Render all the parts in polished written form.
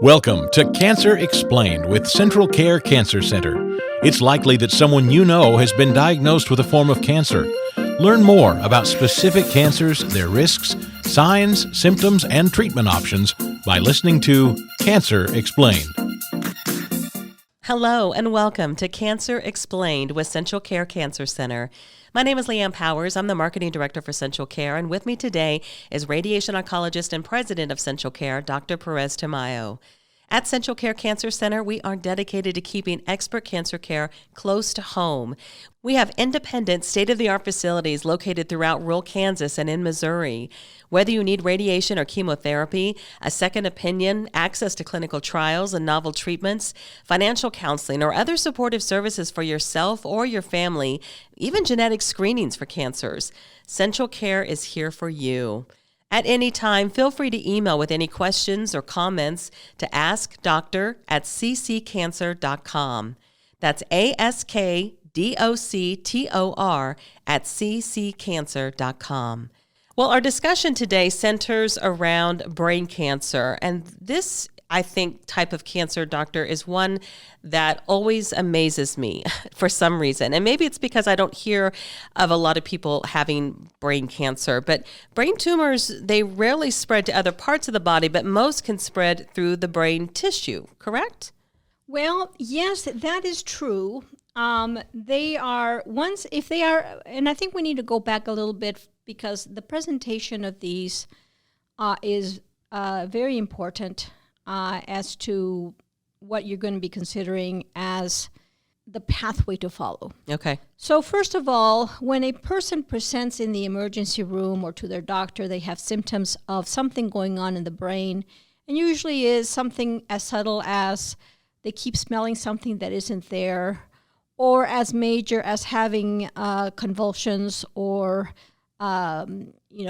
Welcome to Cancer Explained with Central Care Cancer Center. It's likely that someone you know has been diagnosed with a form of cancer. Learn more about specific cancers, their risks, signs, symptoms, and treatment options by listening to Cancer Explained. Hello and welcome to Cancer Explained with Central Care Cancer Center. My name is Leanne Powers. I'm the Marketing Director for Central Care, and with me today is Radiation Oncologist and President of Central Care, Dr. Perez-Tamayo. At Central Care Cancer Center, we are dedicated to keeping expert cancer care close to home. We have independent, state-of-the-art facilities located throughout rural Kansas and in Missouri. Whether you need radiation or chemotherapy, a second opinion, access to clinical trials and novel treatments, financial counseling, or other supportive services for yourself or your family, even genetic screenings for cancers, Central Care is here for you. At any time, feel free to email with any questions or comments to askdoctor@cccancer.com. That's askdoctor@cccancer.com. Well, our discussion today centers around brain cancer, and this, I think, type of cancer, doctor, is one that always amazes me for some reason. And maybe it's because I don't hear of a lot of people having brain cancer. But brain tumors, they rarely spread to other parts of the body, but most can spread through the brain tissue, correct? Well, yes, that is true. They are, and I think we need to go back a little bit because the presentation of these is very important as to what you're going to be considering as the pathway to follow. Okay. So first of all, when a person presents in the emergency room or to their doctor, they have symptoms of something going on in the brain, and usually is something as subtle as they keep smelling something that isn't there, or as major as having convulsions or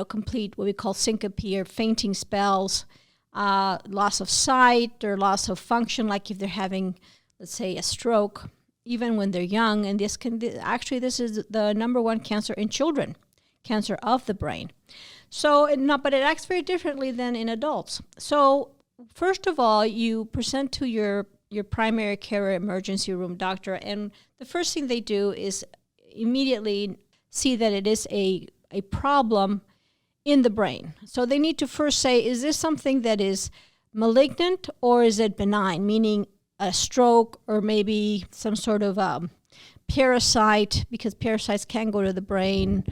complete what we call syncope or fainting spells, loss of sight or loss of function, like if they're having, let's say, a stroke, even when they're young. And this is the number one cancer in children, cancer of the brain. But it acts very differently than in adults. So first of all, you present to your primary care emergency room doctor, and the first thing they do is immediately see that it is a problem in the brain. So they need to first say, is this something that is malignant or is it benign, meaning a stroke or maybe some sort of parasite, because parasites can go to the brain.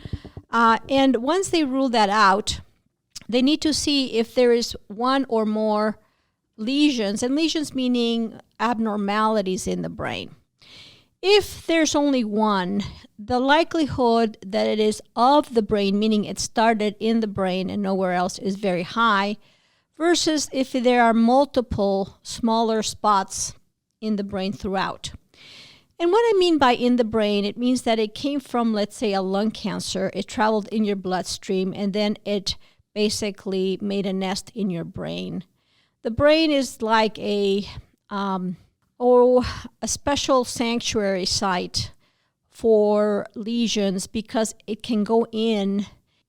And once they rule that out, they need to see if there is one or more lesions, and lesions meaning abnormalities in the brain. If there's only one, the likelihood that it is of the brain, meaning it started in the brain and nowhere else, is very high, versus if there are multiple smaller spots in the brain throughout. And what I mean by in the brain, it means that it came from, let's say, a lung cancer. It traveled in your bloodstream, and then it basically made a nest in your brain. The brain is like a special sanctuary site for lesions because it can go in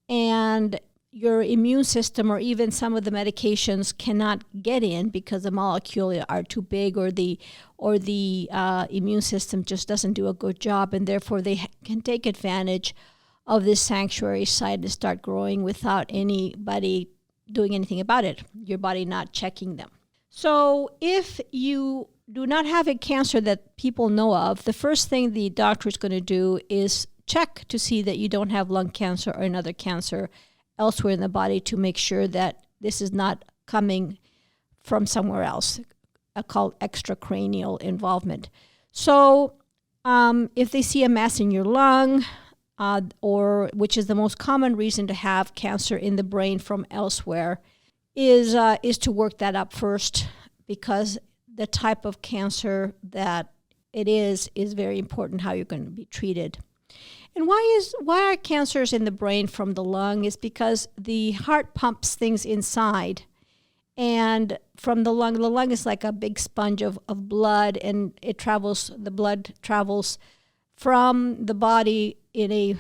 and your immune system or even some of the medications cannot get in because the molecules are too big or the immune system just doesn't do a good job, and therefore they can take advantage of this sanctuary site and start growing without anybody doing anything about it, your body not checking them. So if you do not have a cancer that people know of, the first thing the doctor is going to do is check to see that you don't have lung cancer or another cancer elsewhere in the body to make sure that this is not coming from somewhere else, called extracranial involvement. So if they see a mass in your lung, or which is the most common reason to have cancer in the brain from elsewhere, is to work that up first, because the type of cancer that it is very important how you're going to be treated. And why are cancers in the brain from the lung? Is because the heart pumps things inside, and from the lung is like a big sponge of blood, and the blood travels from the body in a,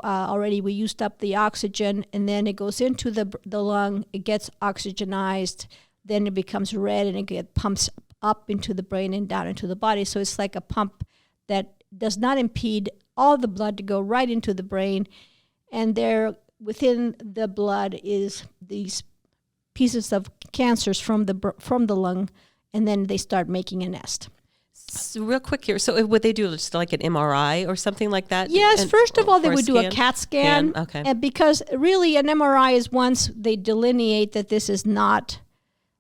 already we used up the oxygen, and then it goes into the lung, it gets oxygenized, then it becomes red and it gets pumps up into the brain and down into the body. So it's like a pump that does not impede all the blood to go right into the brain. And there within the blood is these pieces of cancers from the lung, and then they start making a nest. So real quick here. So would they do just like an MRI or something like that? Yes, first of all, they would do a scan? CAT scan. Okay. And because really an MRI is once they delineate that this is not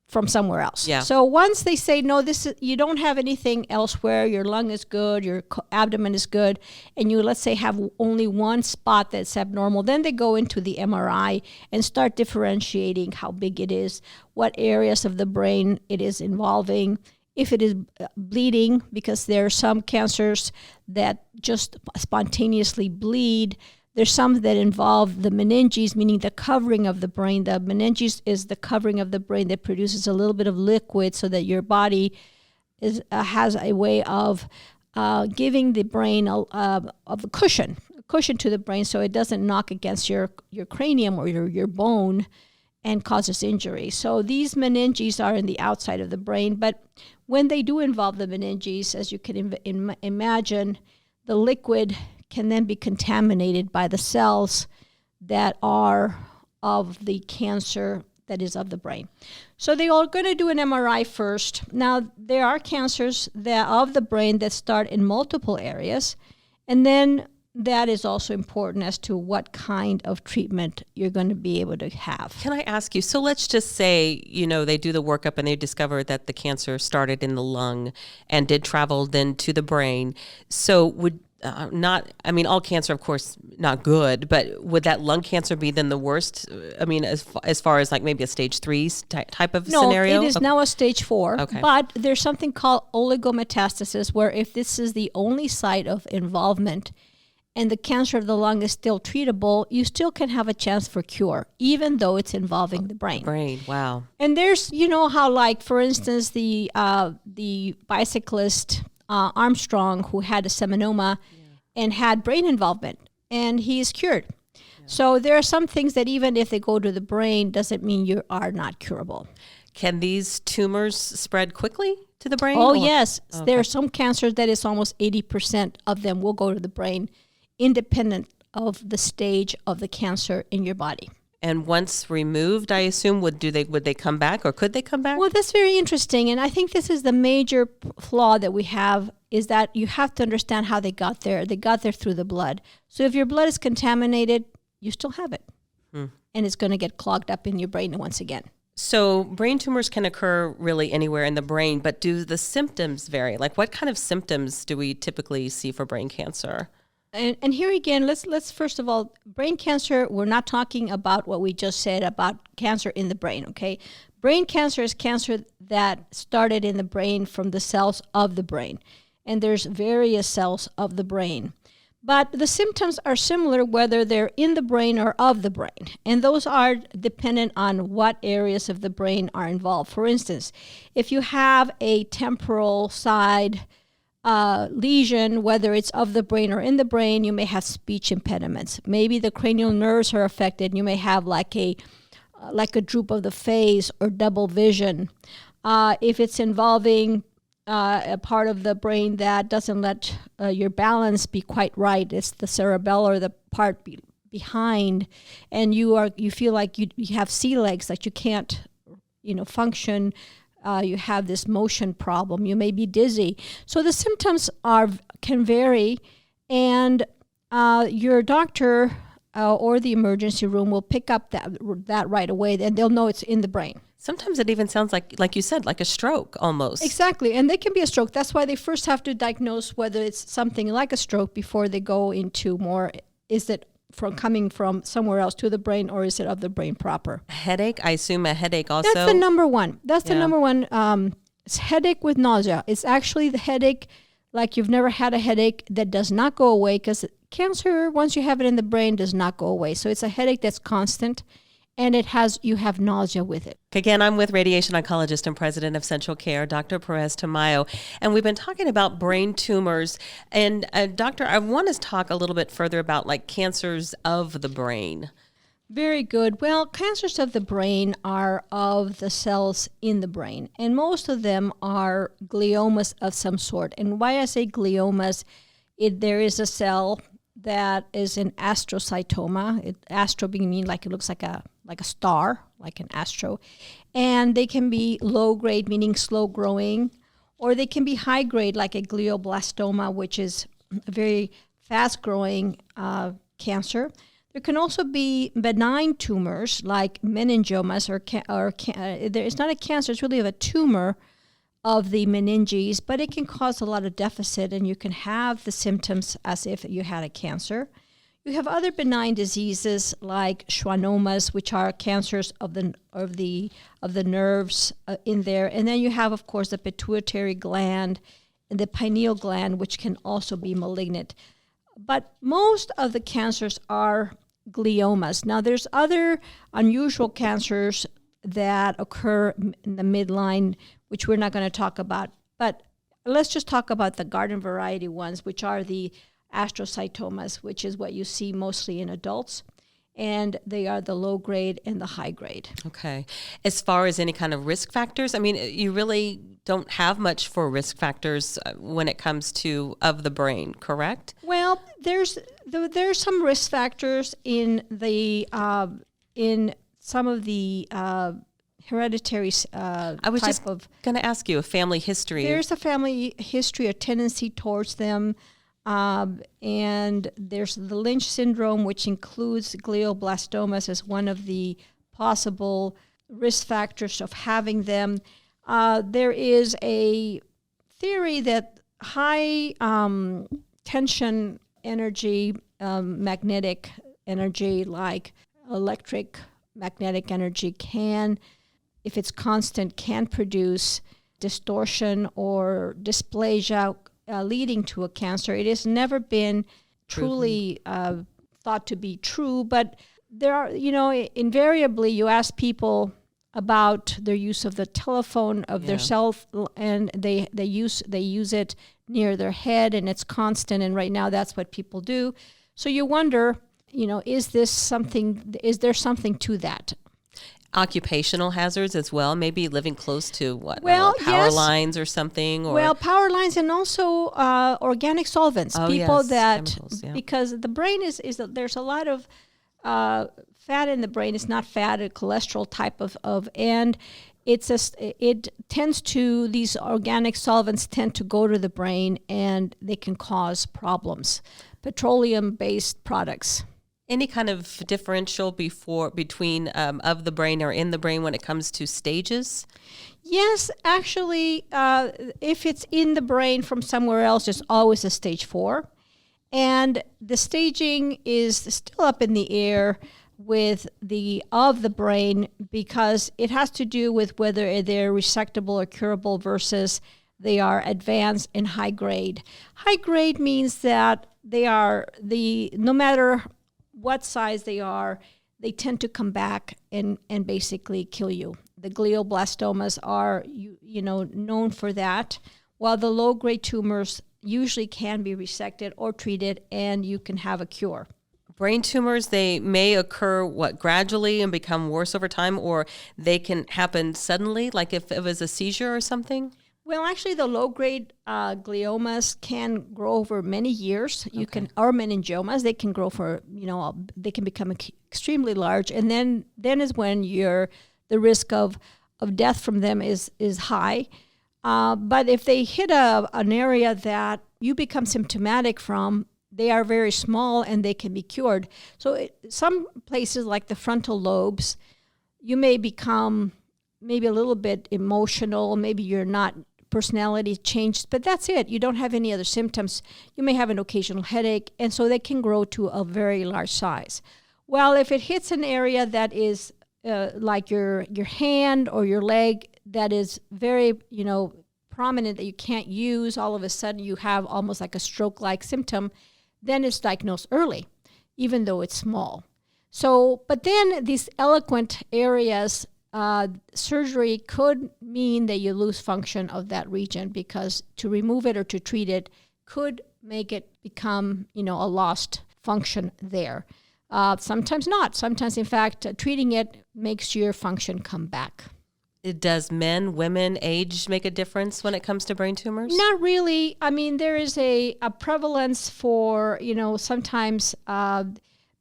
from somewhere else. Yeah. So once they say, no, you don't have anything elsewhere, your lung is good, your abdomen is good, and you, let's say, have only one spot that's abnormal, then they go into the MRI and start differentiating how big it is, what areas of the brain it is involving, if it is bleeding, because there are some cancers that just spontaneously bleed. There's some that involve the meninges, meaning the covering of the brain. The meninges is the covering of the brain that produces a little bit of liquid so that your body has a way of giving the brain a cushion to the brain so it doesn't knock against your cranium or your bone and causes injury. So these meninges are in the outside of the brain, but when they do involve the meninges, as you can imagine, the liquid can then be contaminated by the cells that are of the cancer that is of the brain. So they are going to do an MRI first. Now, there are cancers that of the brain that start in multiple areas, and then that is also important as to what kind of treatment you're going to be able to have. Can I ask you, so let's just say, they do the workup and they discover that the cancer started in the lung and did travel then to the brain. So would all cancer, of course, not good, but would that lung cancer be then the worst? As far as like maybe a stage 3 type of scenario? No, it is now a stage 4, okay. But there's something called oligometastasis, where if this is the only site of involvement and the cancer of the lung is still treatable, you still can have a chance for cure, even though it's involving the brain. Wow. And there's, how, like, for instance, the bicyclist Armstrong, who had a seminoma and had brain involvement, and he is cured. Yeah. So there are some things that even if they go to the brain, doesn't mean you are not curable. Can these tumors spread quickly to the brain? Oh, yes. Okay. There are some cancers that is almost 80% of them will go to the brain, independent of the stage of the cancer in your body. And once removed, I assume, would they come back, or could they come back? Well, that's very interesting. And I think this is the major flaw that we have, is that you have to understand how they got there. They got there through the blood. So if your blood is contaminated, you still have it. And it's going to get clogged up in your brain once again. So brain tumors can occur really anywhere in the brain, but do the symptoms vary? Like, what kind of symptoms do we typically see for brain cancer? And here again, let's first of all, brain cancer, we're not talking about what we just said about cancer in the brain, okay? Brain cancer is cancer that started in the brain from the cells of the brain. And there's various cells of the brain. But the symptoms are similar whether they're in the brain or of the brain. And those are dependent on what areas of the brain are involved. For instance, if you have a temporal side lesion, whether it's of the brain or in the brain, you may have speech impediments. Maybe the cranial nerves are affected. You may have like a droop of the face or double vision. If it's involving a part of the brain that doesn't let your balance be quite right, it's the cerebellum, or the part behind, and you feel like you have sea legs, that you can't function. You have this motion problem. You may be dizzy. So the symptoms can vary, and your doctor or the emergency room will pick up that right away, and they'll know it's in the brain. Sometimes it even sounds like you said, like a stroke almost. Exactly, and they can be a stroke. That's why they first have to diagnose whether it's something like a stroke before they go into more, is it coming from somewhere else to the brain, or is it of the brain proper? Headache? I assume a headache also? That's the number one. The number one. It's headache with nausea. It's actually the headache like you've never had a headache that does not go away, because cancer, once you have it in the brain, does not go away. So it's a headache that's constant, and you have nausea with it. Again, I'm with radiation oncologist and president of Central Care, Dr. Perez-Tamayo, and we've been talking about brain tumors. And doctor, I want to talk a little bit further about like cancers of the brain. Very good. Well, cancers of the brain are of the cells in the brain, and most of them are gliomas of some sort. And why I say gliomas, there is a cell that is an astrocytoma. Astro being mean like it looks like a star, like an astro. And they can be low grade, meaning slow growing, or they can be high grade, like a glioblastoma, which is a very fast growing cancer. There can also be benign tumors like meningiomas, it's not a cancer, it's really a tumor of the meninges, but it can cause a lot of deficit, and you can have the symptoms as if you had a cancer. You have other benign diseases like schwannomas, which are cancers of the nerves in there, and then you have, of course, the pituitary gland and the pineal gland, which can also be malignant. But most of the cancers are gliomas. Now, there's other unusual cancers that occur in the midline, which we're not going to talk about. But let's just talk about the garden variety ones, which are the astrocytomas, which is what you see mostly in adults. And they are the low grade and the high grade. Okay. As far as any kind of risk factors, I mean, you really don't have much for risk factors when it comes to of the brain, correct? Well, there's some risk factors in some of the hereditary I was just going to ask you a family history. There's a family history, a tendency towards them. And there's the Lynch syndrome, which includes glioblastomas as one of the possible risk factors of having them. There is a theory that high tension energy, magnetic energy, like electric magnetic energy can, if it's constant, can produce distortion or dysplasia leading to a cancer. It has never been truly thought to be true, but there are, invariably you ask people about their use of the telephone, of their cell, and they use it near their head, and it's constant, and right now that's what people do. So you wonder, is there something to that? Occupational hazards as well, maybe living close to power lines or something, or power lines, and also organic solvents. Because the brain is there's a lot of fat in the brain. It's not fat, a cholesterol type of and these organic solvents tend to go to the brain, and they can cause problems. Petroleum-based products. Any kind of differential between of the brain or in the brain when it comes to stages? Yes, actually, if it's in the brain from somewhere else, it's always a stage 4. And the staging is still up in the air with the brain, because it has to do with whether they're resectable or curable versus they are advanced and high grade. High grade means that they are no matter what size they are, they tend to come back and basically kill you. The glioblastomas are known for that, while the low-grade tumors usually can be resected or treated, and you can have a cure. Brain tumors, they may occur gradually and become worse over time, or they can happen suddenly, like if it was a seizure or something? Well, actually, the low-grade gliomas can grow over many years. Or meningiomas, they can grow they can become extremely large, and then is when the risk of death from them is high. But if they hit an area that you become symptomatic from, they are very small and they can be cured. So some places like the frontal lobes, you may become maybe a little bit emotional, maybe you're not personality changed, but that's it. You don't have any other symptoms. You may have an occasional headache, and so they can grow to a very large size. Well, if it hits an area that is like your hand or your leg that is very, prominent that you can't use, all of a sudden you have almost like a stroke-like symptom, then it's diagnosed early, even though it's small. So, but then these eloquent areas, surgery could mean that you lose function of that region, because to remove it or to treat it could make it become, a lost function there. Sometimes not. Sometimes, in fact, treating it makes your function come back. Does men, women, age make a difference when it comes to brain tumors? Not really. I mean, there is a prevalence for, sometimes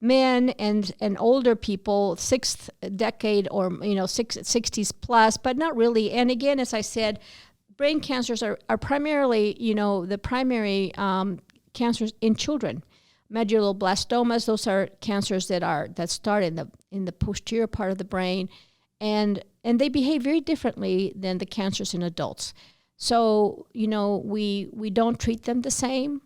men and older people, sixth decade or, 60s plus, but not really. And again, as I said, brain cancers are primarily, the primary cancers in children. Medulloblastomas, those are cancers that start in the posterior part of the brain, and they behave very differently than the cancers in adults. So, we don't treat them the same,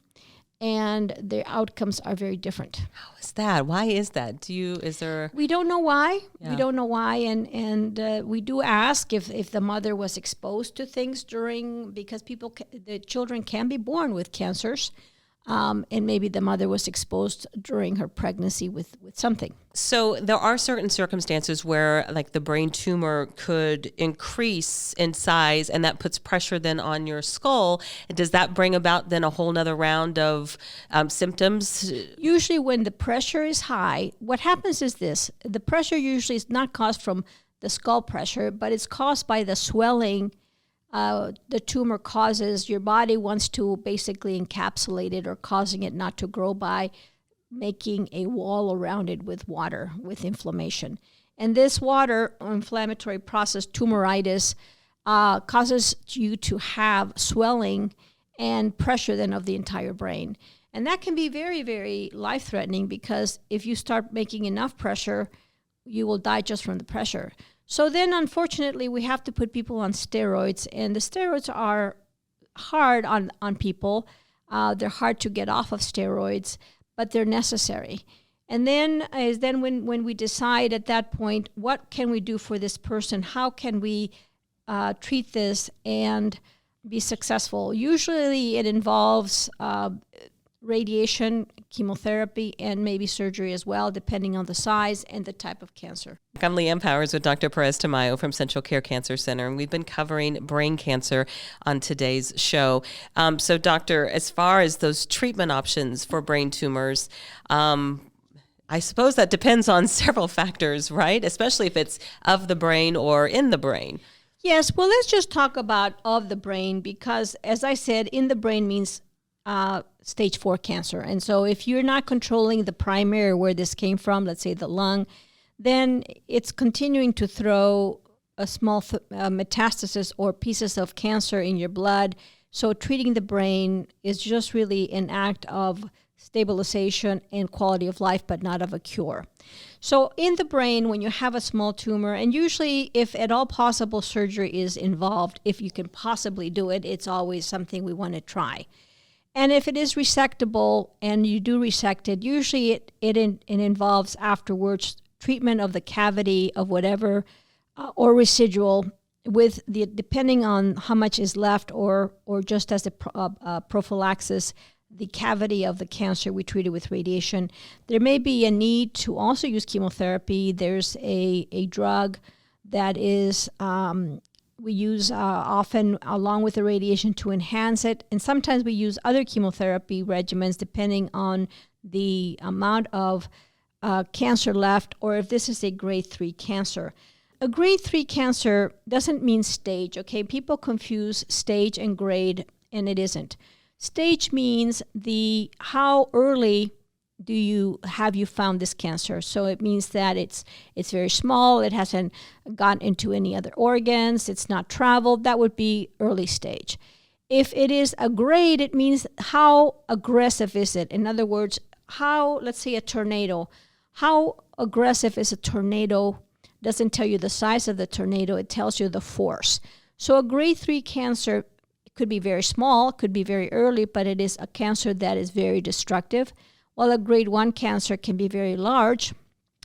and their outcomes are very different. How is that? Why is that? We don't know why. Yeah. We don't know why, and we do ask if the mother was exposed to things because the children can be born with cancers. And maybe the mother was exposed during her pregnancy with something. So there are certain circumstances where like the brain tumor could increase in size, and that puts pressure then on your skull. Does that bring about then a whole nother round of symptoms? Usually when the pressure is high, what happens is this. The pressure usually is not caused from the skull pressure, but it's caused by the swelling the tumor causes. Your body wants to basically encapsulate it or causing it not to grow by making a wall around it with water, with inflammation. And this water or inflammatory process, tumoritis, causes you to have swelling and pressure then of the entire brain. And that can be very, very life-threatening because if you start making enough pressure, you will die just from the pressure. So then, unfortunately, we have to put people on steroids, and the steroids are hard on people. They're hard to get off of steroids, but they're necessary. And then when we decide at that point, what can we do for this person? How can we treat this and be successful? Usually it involves radiation, chemotherapy, and maybe surgery as well, depending on the size and the type of cancer. I'm Leanne Powers with Dr. Perez-Tamayo from Central Care Cancer Center, and we've been covering brain cancer on today's show. So, doctor, as far as those treatment options for brain tumors, I suppose that depends on several factors, right? Especially if it's of the brain or in the brain. Yes, well, let's just talk about of the brain because, as I said, in the brain means stage 4 cancer. And so if you're not controlling the primary where this came from, let's say the lung, then it's continuing to throw a small metastasis or pieces of cancer in your blood. So treating the brain is just really an act of stabilization and quality of life, but not of a cure. So in the brain, when you have a small tumor, and usually if at all possible surgery is involved, if you can possibly do it, it's always something we want to try. And if it is resectable and you do resect it, usually it involves afterwards treatment of the cavity of whatever or residual with depending on how much is left or just as a prophylaxis, the cavity of the cancer we treat it with radiation. There may be a need to also use chemotherapy. There's a drug that is we use often along with the radiation to enhance it. And sometimes we use other chemotherapy regimens depending on the amount of cancer left or if this is a grade 3 cancer. A grade 3 cancer doesn't mean stage, okay? People confuse stage and grade, and it isn't. Stage means how early have you found this cancer. So it means that it's very small, it hasn't gone into any other organs, it's not traveled. That would be early stage. If it is a grade, it means how aggressive is it? In other words, let's say a tornado, how aggressive is a tornado? Doesn't tell you the size of the tornado, it tells you the force. So a grade 3 cancer could be very small, could be very early, but it is a cancer that is very destructive. While a grade 1 cancer can be very large,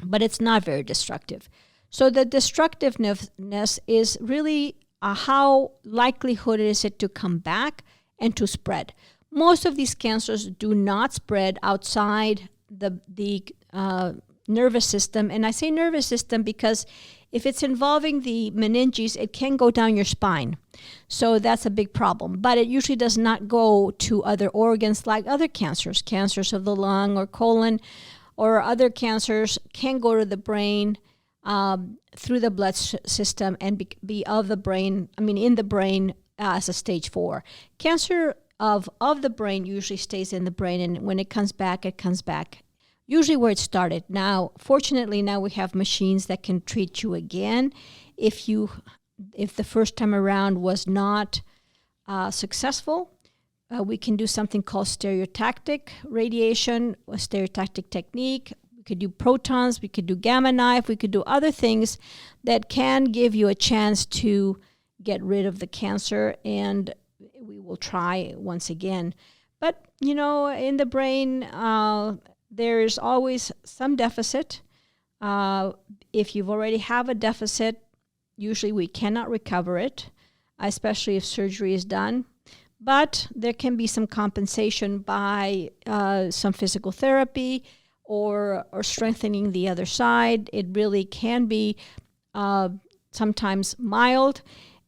but it's not very destructive. So the destructiveness is really how likelihood is it to come back and to spread. Most of these cancers do not spread outside the nervous system. And I say nervous system because if it's involving the meninges, it can go down your spine. So that's a big problem. But it usually does not go to other organs like other cancers of the lung or colon or other cancers can go to the brain through the blood system and be of the brain, in the brain as a stage 4. Cancer of the brain usually stays in the brain, and when it comes back usually where it started. Now, fortunately, now we have machines that can treat you again. If the first time around was not successful, we can do something called stereotactic radiation, a stereotactic technique. We could do protons, we could do gamma knife, we could do other things that can give you a chance to get rid of the cancer, and we will try once again. But, in the brain, there's always some deficit. If you've already have a deficit, usually we cannot recover it, especially if surgery is done. But there can be some compensation by some physical therapy or strengthening the other side. It really can be sometimes mild.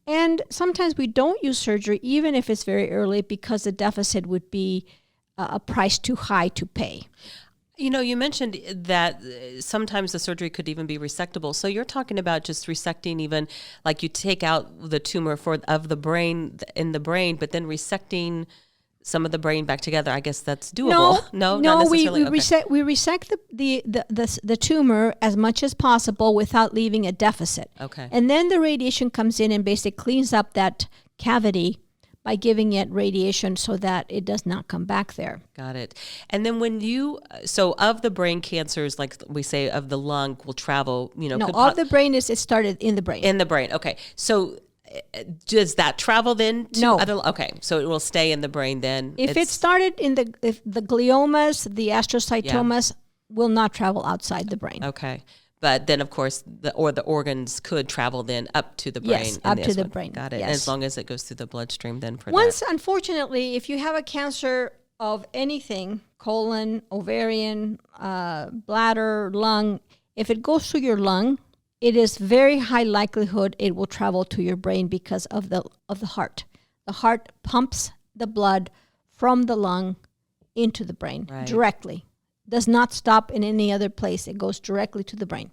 And sometimes we don't use surgery, even if it's very early, because the deficit would be a price too high to pay. You mentioned that sometimes the surgery could even be resectable. So you're talking about just resecting, even like you take out the tumor of the brain in the brain, but then resecting some of the brain back together. I guess that's doable. No, not necessarily. We resect the tumor as much as possible without leaving a deficit. Okay. And then the radiation comes in and basically cleans up that cavity by giving it radiation so that it does not come back there. Got it. And then so of the brain cancers, like we say, of the lung will travel, of the brain it started in the brain. In the brain. Okay. So does that travel then to other? Okay. So it will stay in the brain then. If it started if the gliomas, the astrocytomas will not travel outside the brain. Okay. But then, of course, the organs could travel then up to the brain. Yes, up to the brain. Got it. Yes. As long as it goes through the bloodstream then for Once, unfortunately, if you have a cancer of anything, colon, ovarian, bladder, lung, if it goes through your lung, it is very high likelihood it will travel to your brain because of the heart. The heart pumps the blood from the lung into the brain directly. Does not stop in any other place. It goes directly to the brain.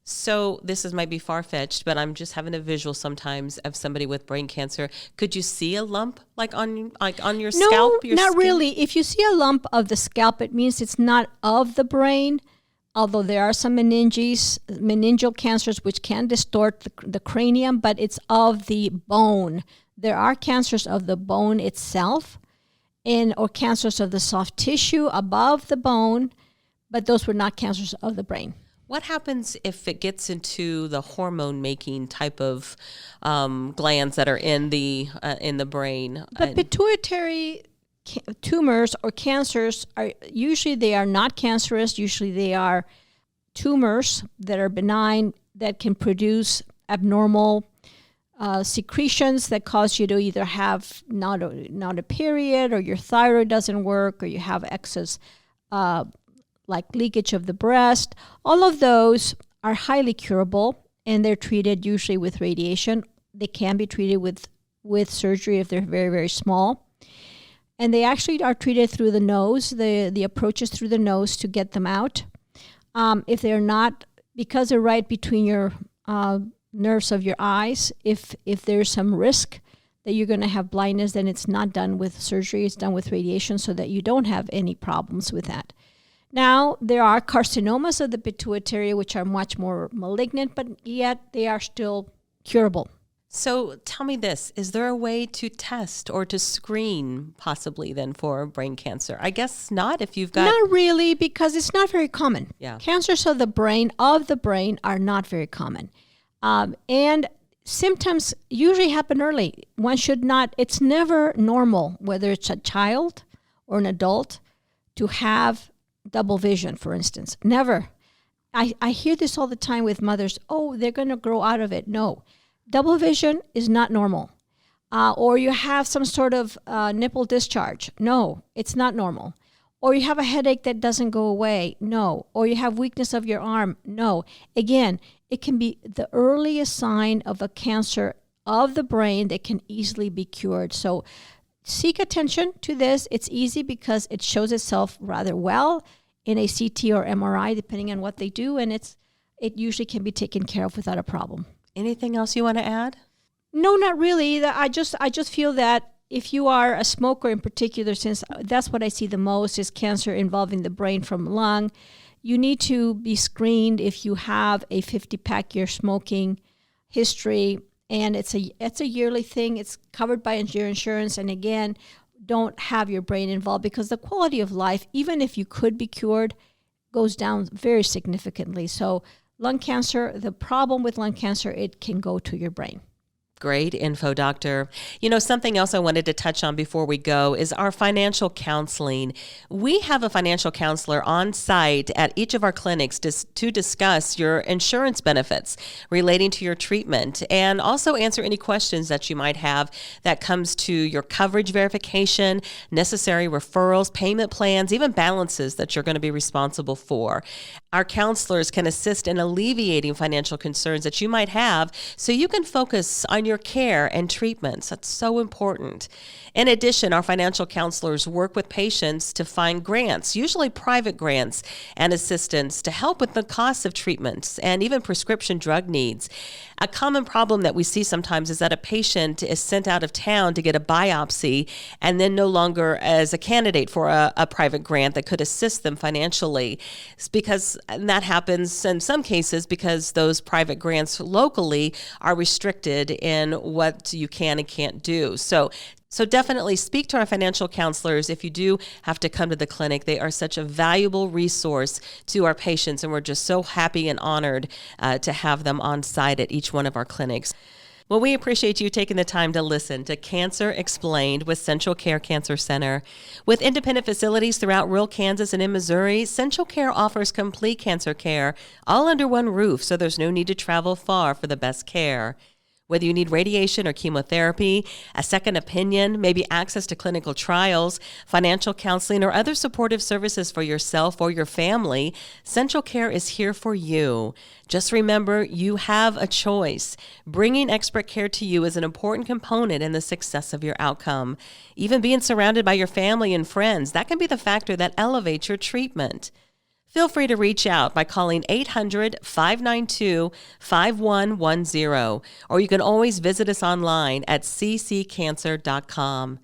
So might be far-fetched, but I'm just having a visual sometimes of somebody with brain cancer. Could you see a lump on your scalp? No, not really. If you see a lump of the scalp, it means it's not of the brain, although there are some meningeal cancers which can distort the cranium, but it's of the bone. There are cancers of the bone itself, or cancers of the soft tissue above the bone, but those were not cancers of the brain. What happens if it gets into the hormone-making type of glands that are in the brain? The pituitary tumors or cancers they are not cancerous. Usually they are tumors that are benign that can produce abnormal secretions that cause you to either have not a period, or your thyroid doesn't work, or you have excess like leakage of the breast. All of those are highly curable, and they're treated usually with radiation. They can be treated with surgery if they're very, very small. And they actually are treated through the nose. The approach is through the nose to get them out. If they're not, because they're right between your nerves of your eyes, if there's some risk that you're going to have blindness, then it's not done with surgery. It's done with radiation so that you don't have any problems with that. Now, there are carcinomas of the pituitary, which are much more malignant, but yet they are still curable. So tell me this, is there a way to test or to screen possibly then for brain cancer? I guess not if you've got... Not really, because it's not very common. Yeah. Cancers of the brain are not very common. And symptoms usually happen early. It's never normal, whether it's a child or an adult, to have double vision, for instance. Never. I hear this all the time with mothers. Oh, they're going to grow out of it. No. Double vision is not normal. Or you have some sort of nipple discharge. No, it's not normal. Or you have a headache that doesn't go away. No. Or you have weakness of your arm. No. Again, it can be the earliest sign of a cancer of the brain that can easily be cured. So seek attention to this. It's easy because it shows itself rather well. in a CT or MRI, depending on what they do, and it usually can be taken care of without a problem. Anything else you want to add? No, not really. I just feel that if you are a smoker in particular, since that's what I see the most is cancer involving the brain from lung, you need to be screened if you have a 50-pack year smoking history, and it's a yearly thing. It's covered by your insurance, and again, don't have your brain involved because the quality of life, even if you could be cured, goes down very significantly. So lung cancer, the problem with lung cancer, it can go to your brain. Great info, Doctor. Something else I wanted to touch on before we go is our financial counseling. We have a financial counselor on site at each of our clinics to discuss your insurance benefits relating to your treatment and also answer any questions that you might have that comes to your coverage verification, necessary referrals, payment plans, even balances that you're going to be responsible for. Our counselors can assist in alleviating financial concerns that you might have so you can focus on your care and treatments. That's so important. In addition, our financial counselors work with patients to find grants, usually private grants and assistance to help with the costs of treatments and even prescription drug needs. A common problem that we see sometimes is that a patient is sent out of town to get a biopsy and then no longer as a candidate for a private grant that could assist them financially. It's because that happens in some cases because those private grants locally are restricted in what you can and can't do. So definitely speak to our financial counselors if you do have to come to the clinic. They are such a valuable resource to our patients, and we're just so happy and honored to have them on site at each one of our clinics. Well, we appreciate you taking the time to listen to Cancer Explained with Central Care Cancer Center. With independent facilities throughout rural Kansas and in Missouri, Central Care offers complete cancer care all under one roof, so there's no need to travel far for the best care. Whether you need radiation or chemotherapy, a second opinion, maybe access to clinical trials, financial counseling, or other supportive services for yourself or your family, Central Care is here for you. Just remember, you have a choice. Bringing expert care to you is an important component in the success of your outcome. Even being surrounded by your family and friends, that can be the factor that elevates your treatment. Feel free to reach out by calling 800-592-5110, or you can always visit us online at cccancer.com.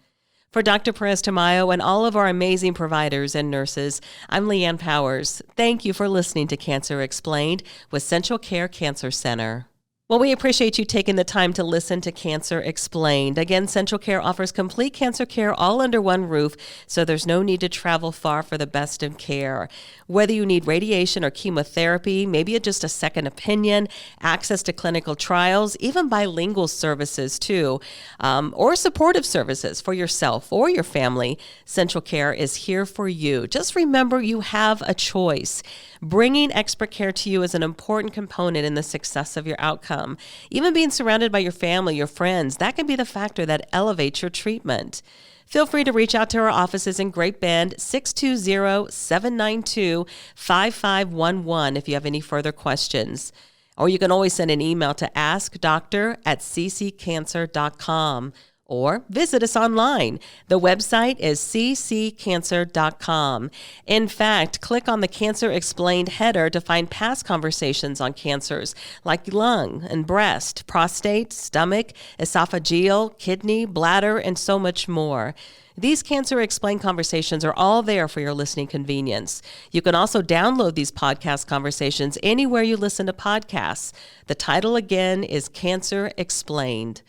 For Dr. Perez-Tamayo and all of our amazing providers and nurses, I'm Leanne Powers. Thank you for listening to Cancer Explained with Central Care Cancer Center. Well, we appreciate you taking the time to listen to Cancer Explained. Again, Central Care offers complete cancer care all under one roof, so there's no need to travel far for the best of care. Whether you need radiation or chemotherapy, maybe just a second opinion, access to clinical trials, even bilingual services too, or supportive services for yourself or your family, Central Care is here for you. Just remember, you have a choice. Bringing expert care to you is an important component in the success of your outcome. Even being surrounded by your family, your friends, that can be the factor that elevates your treatment. Feel free to reach out to our offices in Great Bend, 620-792-5511 if you have any further questions. Or you can always send an email to askdoctor@cccancer.com. Or visit us online. The website is cccancer.com. In fact, click on the Cancer Explained header to find past conversations on cancers like lung and breast, prostate, stomach, esophageal, kidney, bladder, and so much more. These Cancer Explained conversations are all there for your listening convenience. You can also download these podcast conversations anywhere you listen to podcasts. The title again is Cancer Explained.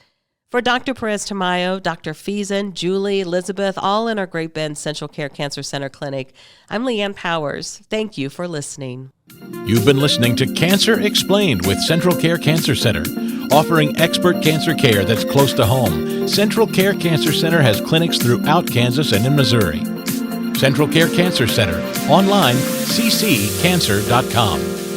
For Dr. Perez-Tamayo, Dr. Feason, Julie, Elizabeth, all in our Great Bend Central Care Cancer Center Clinic, I'm Leanne Powers. Thank you for listening. You've been listening to Cancer Explained with Central Care Cancer Center, offering expert cancer care that's close to home. Central Care Cancer Center has clinics throughout Kansas and in Missouri. Central Care Cancer Center, online, cccancer.com.